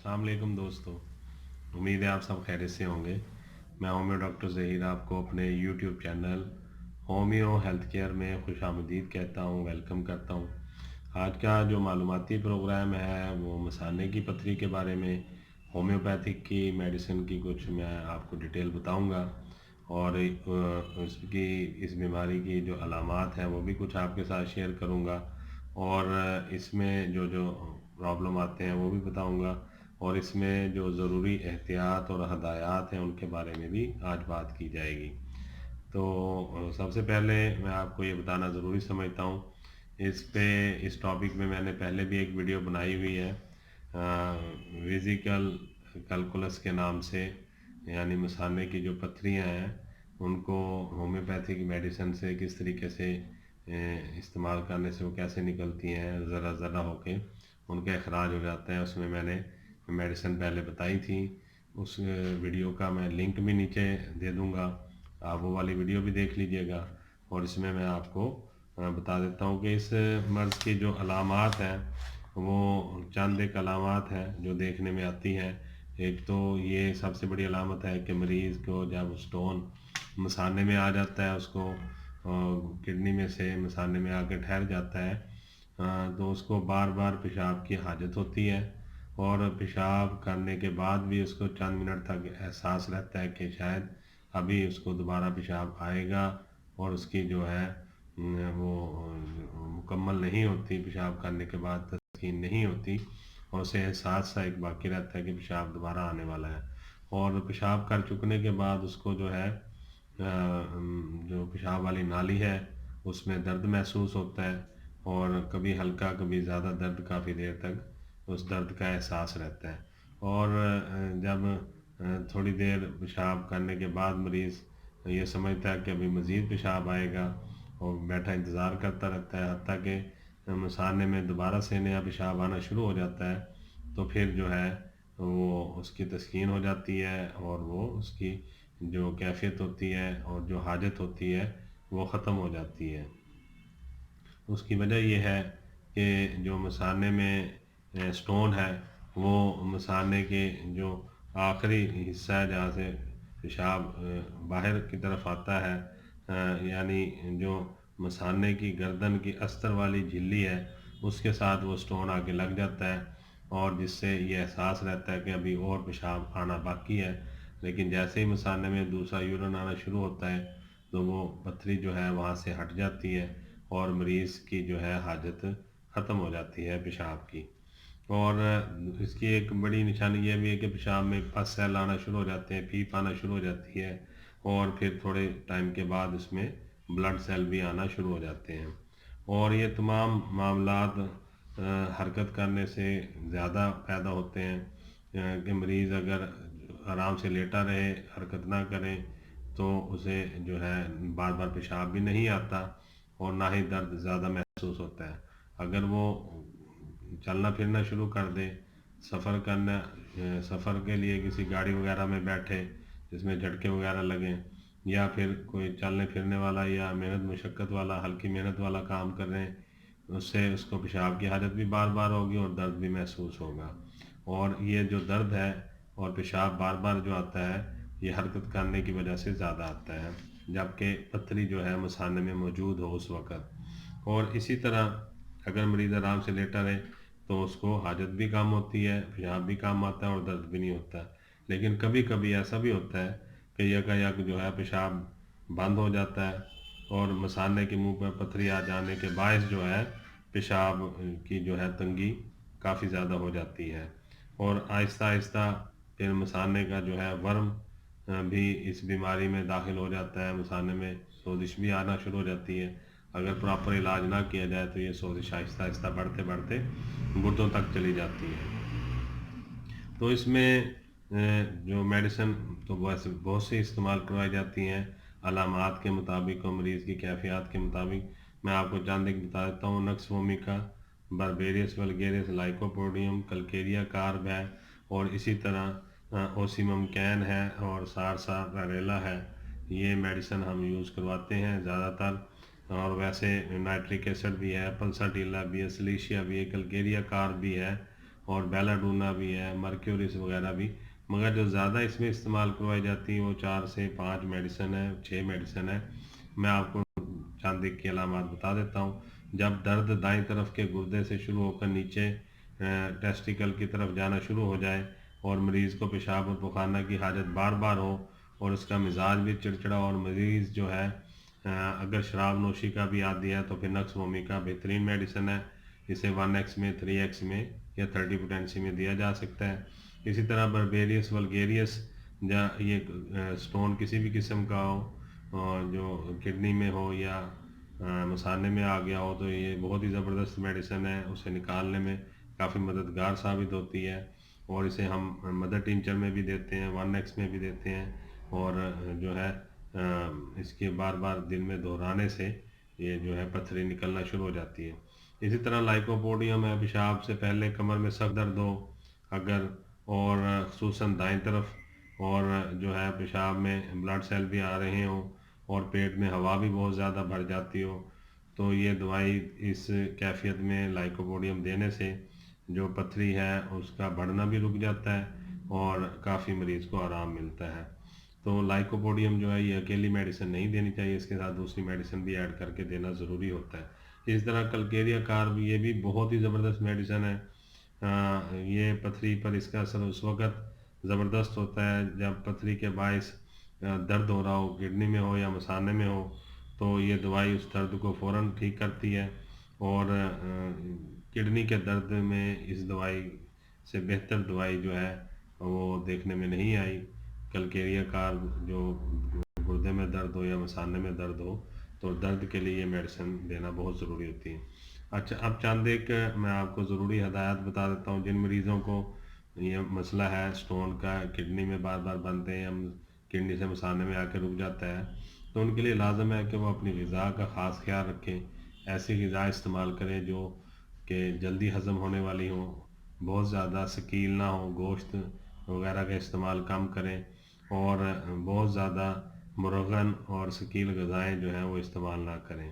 अस्सलाम वालेकुम दोस्तों। उम्मीद है आप सब खैरियत से होंगे। मैं होम्यो डॉक्टर ज़हीर आपको अपने YouTube channel homeo health care में खुशामदीद कहता हूँ, वेलकम करता हूँ। आज का जो मालूमाती प्रोग्राम है वो मसाने की पथरी के बारे में, होम्योपैथिक की मेडिसिन की कुछ मैं आपको डिटेल बताऊँगा और उसकी इस बीमारी की जो अलामात हैं वो भी कुछ आपके साथ शेयर करूँगा और इसमें जो जो प्रॉब्लम आते हैं वो भी बताऊँगा और इसमें जो ज़रूरी एहतियात और हदायत हैं उनके बारे में भी आज बात की जाएगी। तो सबसे पहले मैं आपको ये बताना ज़रूरी समझता हूँ, इस टॉपिक में मैंने पहले भी एक वीडियो बनाई हुई है फिज़िकल कैलकुलस के नाम से, यानी मसाने की जो पथरियाँ हैं उनको होम्योपैथिक मेडिसिन से किस तरीके से इस्तेमाल करने से वो कैसे निकलती हैं, ज़रा ज़रा होके उनका इखराज हो जाता है। उसमें मैंने मेडिसिन पहले बताई थी, उस वीडियो का मैं लिंक भी नीचे दे दूँगा, आप वो वाली वीडियो भी देख लीजिएगा। और इसमें मैं आपको बता देता हूँ कि इस मर्ज़ की जो अलामात हैं वो चंद एक अलामात हैं जो देखने में आती हैं। एक तो ये सबसे बड़ी अलामत है कि मरीज़ को जब स्टोन मसाने में आ जाता है, उसको किडनी में से मसाने में आकर ठहर जाता है, तो उसको बार बार पेशाब की हाजत होती है और पेशाब करने के बाद भी उसको चंद मिनट तक एहसास रहता है कि शायद अभी उसको दोबारा पेशाब आएगा और उसकी जो है वो मुकम्मल नहीं होती, पेशाब करने के बाद तस्कीन नहीं होती और उसे एहसास सा एक बाकी रहता है कि पेशाब दोबारा आने वाला है। और पेशाब कर चुकने के बाद उसको जो है जो पेशाब वाली नाली है उसमें दर्द महसूस होता है और कभी हल्का कभी ज़्यादा दर्द, काफ़ी देर तक उस दर्द का एहसास रहता है। और जब थोड़ी देर पेशाब करने के बाद मरीज़ ये समझता है कि अभी मज़ीद पेशाब आएगा और बैठा इंतज़ार करता रहता है, हत्ता कि मसाने में दोबारा से नया पेशाब आना शुरू हो जाता है, तो फिर जो है वो उसकी तस्कीन हो जाती है और वो उसकी जो कैफियत होती है और जो हाजत होती है वो ख़त्म हो जाती है। उसकी वजह ये है कि जो मसाने में स्टोन है वो मसाने के जो आखिरी हिस्सा है जहाँ से पेशाब बाहर की तरफ आता है, यानी जो मसाने की गर्दन की अस्तर वाली झिल्ली है उसके साथ वो स्टोन आके लग जाता है और जिससे ये एहसास रहता है कि अभी और पेशाब आना बाकी है। लेकिन जैसे ही मसाने में दूसरा यूरिन आना शुरू होता है तो वो पथरी जो है वहाँ से हट जाती है और मरीज़ की जो है हाजत ख़त्म हो जाती है पेशाब की। और इसकी एक बड़ी निशानी ये भी है कि पेशाब में पस सेल आना शुरू हो जाते हैं, पीप आना शुरू हो जाती है और फिर थोड़े टाइम के बाद उसमें ब्लड सेल भी आना शुरू हो जाते हैं। और ये तमाम मामलात हरकत करने से ज़्यादा पैदा होते हैं कि मरीज़ अगर आराम से लेटा रहे, हरकत ना करे, तो उसे जो है बार बार पेशाब भी नहीं आता और ना ही दर्द ज़्यादा महसूस होता है। अगर वो चलना फिरना शुरू कर दे, सफ़र के लिए किसी गाड़ी वगैरह में बैठे जिसमें झटके वगैरह लगें, या फिर कोई चलने फिरने वाला या मेहनत मशक्क़त वाला, हल्की मेहनत वाला काम कर रहे हैं, उससे उसको पेशाब की हाजत भी बार बार होगी और दर्द भी महसूस होगा। और ये जो दर्द है और पेशाब बार बार जो आता है ये हरकत करने की वजह से ज़्यादा आता है, जबकि पथरी जो है मसाने में मौजूद हो उस वक़्त। और इसी तरह अगर मरीज़ आराम से लेटा रहे तो उसको हाजत भी कम होती है, पेशाब भी कम आता है और दर्द भी नहीं होता। लेकिन कभी कभी ऐसा भी होता है कि यकायक जो है पेशाब बंद हो जाता है और मसाने के मुंह पर पथरी आ जाने के बायस जो है पेशाब की जो है तंगी काफ़ी ज़्यादा हो जाती है और आहिस्ता आहिस्ता फिर मसाने का जो है वर्म भी इस बीमारी में दाखिल हो जाता है, मसाने में सोजिश भी आना शुरू हो जाती है। अगर प्रॉपर इलाज ना किया जाए तो ये सोजिश आहिस्ता आहिस्ता बढ़ते बढ़ते गुर्दों तक चली जाती है। तो इसमें जो मेडिसिन तो वैसे बहुत सी इस्तेमाल करवाई जाती हैं अलामात के मुताबिक और मरीज़ की कैफियत के मुताबिक। मैं आपको चंद एक बता देता हूँ, nux vomica, berberis vulgaris, lycopodium, calcarea carb है और इसी तरह ओसिमम कैन है और सारसा वरेला है। ये मेडिसिन हम यूज़ करवाते हैं ज़्यादातर। और वैसे नाइट्रिक एसिड भी है, पल्साटीला भी है, सिलीशिया भी है, कलकेरिया कार्ब भी है اور بیلاڈونا بھی ہے، مرکیورس وغیرہ بھی، مگر جو زیادہ اس میں استعمال کروائی جاتی ہیں وہ 4 سے 5 میڈیسن ہے، 6 میڈیسن ہے۔ میں آپ کو چند ایک کی علامات بتا دیتا ہوں۔ جب درد دائیں طرف کے گردے سے شروع ہو کر نیچے ٹیسٹیکل کی طرف جانا شروع ہو جائے اور مریض کو پیشاب اور پخانہ کی حاجت بار بار ہو اور اس کا مزاج بھی چڑچڑا، اور مریض جو ہے اگر شراب نوشی کا بھی عادی ہے تو پھر نقص مومی کا بہترین میڈیسن ہے۔ اسے 1x میں، 3x میں یا 30 پوٹینسی میں دیا جا سکتا ہے۔ اسی طرح بربیریس ولگیریس، یہ سٹون کسی بھی قسم کا ہو جو کڈنی میں ہو یا مثانے میں آ گیا ہو تو یہ بہت ہی زبردست میڈیسن ہے، اسے نکالنے میں کافی مددگار ثابت ہوتی ہے، اور اسے ہم مدر ٹینچر میں بھی دیتے ہیں، 1x میں بھی دیتے ہیں، اور جو ہے اس کے بار بار دن میں دہرانے سے یہ جو ہے پتھری نکلنا شروع ہو جاتی ہے۔ اسی طرح لائکوپوڈیم ہے، پیشاب سے پہلے کمر میں سخت درد ہو اگر، اور خصوصاً دائیں طرف، اور جو ہے پیشاب میں بلڈ سیل بھی آ رہے ہوں اور پیٹ میں ہوا بھی بہت زیادہ بھر جاتی ہو، تو یہ دوائی اس کیفیت میں لائکوپوڈیم دینے سے جو پتھری ہے اس کا بڑھنا بھی رک جاتا ہے اور کافی مریض کو آرام ملتا ہے۔ تو لائکوپوڈیم جو ہے یہ اکیلی میڈیسن نہیں دینی چاہیے، اس کے ساتھ دوسری میڈیسن بھی ایڈ کر کے دینا ضروری ہوتا ہے۔ اس طرح کلکیریا کارب، یہ بھی بہت ہی زبردست میڈیسن ہے۔ یہ پتھری پر اس کا اثر اس وقت زبردست ہوتا ہے جب پتھری کے باعث درد ہو رہا ہو، کڈنی میں ہو یا مثانے میں ہو، تو یہ دوائی اس درد کو فوراً ٹھیک کرتی ہے، اور کڈنی کے درد میں اس دوائی سے بہتر دوائی جو ہے وہ دیکھنے میں نہیں آئی۔ کلکیریا کارب جو گردے میں درد ہو یا مثانے میں درد ہو تو درد کے لیے یہ میڈیسن دینا بہت ضروری ہوتی ہے۔ اچھا، اب چند ایک میں آپ کو ضروری ہدایات بتا دیتا ہوں۔ جن مریضوں کو یہ مسئلہ ہے سٹون کا، کڈنی میں بار بار بنتے ہیں، ہم کڈنی سے مثانے میں آ کے رک جاتا ہے، تو ان کے لیے لازم ہے کہ وہ اپنی غذا کا خاص خیال رکھیں، ایسی غذا استعمال کریں جو کہ جلدی ہضم ہونے والی ہوں، بہت زیادہ ثقیل نہ ہو، گوشت وغیرہ کا استعمال کم کریں، اور بہت زیادہ مرغن اور ثقیل غذائیں جو ہیں وہ استعمال نہ کریں۔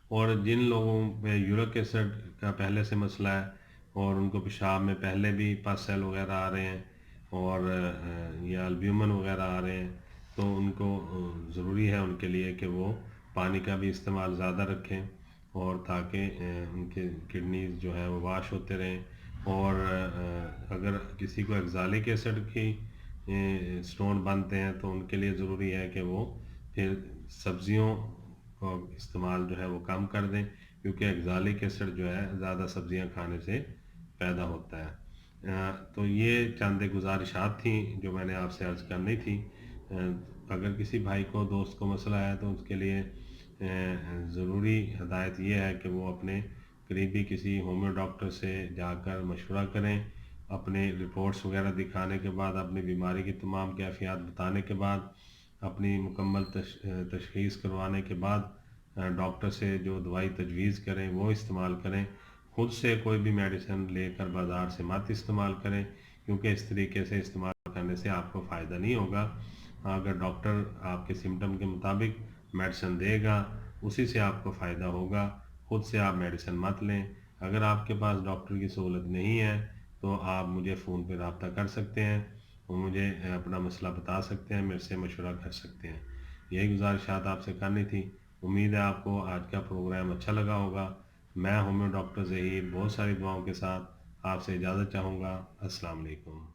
اور جن لوگوں میں یورک ایسڈ کا پہلے سے مسئلہ ہے اور ان کو پیشاب میں پہلے بھی پس سیل وغیرہ آ رہے ہیں اور یا البیومن وغیرہ آ رہے ہیں، تو ان کو ضروری ہے ان کے لیے کہ وہ پانی کا بھی استعمال زیادہ رکھیں، اور تاکہ ان کے کڈنیز جو ہیں وہ واش ہوتے رہیں۔ اور اگر کسی کو ایگزالک ایسڈ کی سٹون بنتے ہیں تو ان کے لیے ضروری ہے کہ وہ پھر سبزیوں کا استعمال جو ہے وہ کم کر دیں، کیونکہ ایگزالک ایسڈ جو ہے زیادہ سبزیاں کھانے سے پیدا ہوتا ہے۔ تو یہ چند گزارشات تھیں جو میں نے آپ سے عرض کرنی تھی۔ اگر کسی بھائی کو، دوست کو مسئلہ ہے تو اس کے لیے ضروری ہدایت یہ ہے کہ وہ اپنے قریبی کسی ہومیو ڈاکٹر سے جا کر مشورہ کریں، اپنے رپورٹس وغیرہ دکھانے کے بعد، اپنی بیماری کی تمام کیفیات بتانے کے بعد، اپنی مکمل تشخیص کروانے کے بعد ڈاکٹر سے جو دوائی تجویز کریں وہ استعمال کریں۔ خود سے کوئی بھی میڈیسن لے کر بازار سے مت استعمال کریں، کیونکہ اس طریقے سے استعمال کرنے سے آپ کو فائدہ نہیں ہوگا۔ اگر ڈاکٹر آپ کے سمٹم کے مطابق میڈیسن دے گا اسی سے آپ کو فائدہ ہوگا، خود سے آپ میڈیسن مت لیں۔ اگر آپ کے پاس ڈاکٹر کی سہولت نہیں ہے تو آپ مجھے فون پہ رابطہ کر سکتے ہیں، اور مجھے اپنا مسئلہ بتا سکتے ہیں، میرے سے مشورہ کر سکتے ہیں۔ یہی گزارشات آپ سے کرنی تھی۔ امید ہے آپ کو آج کا پروگرام اچھا لگا ہوگا۔ میں ہومیو ڈاکٹر ظہیر بہت ساری دعاؤں کے ساتھ آپ سے اجازت چاہوں گا۔ السلام علیکم۔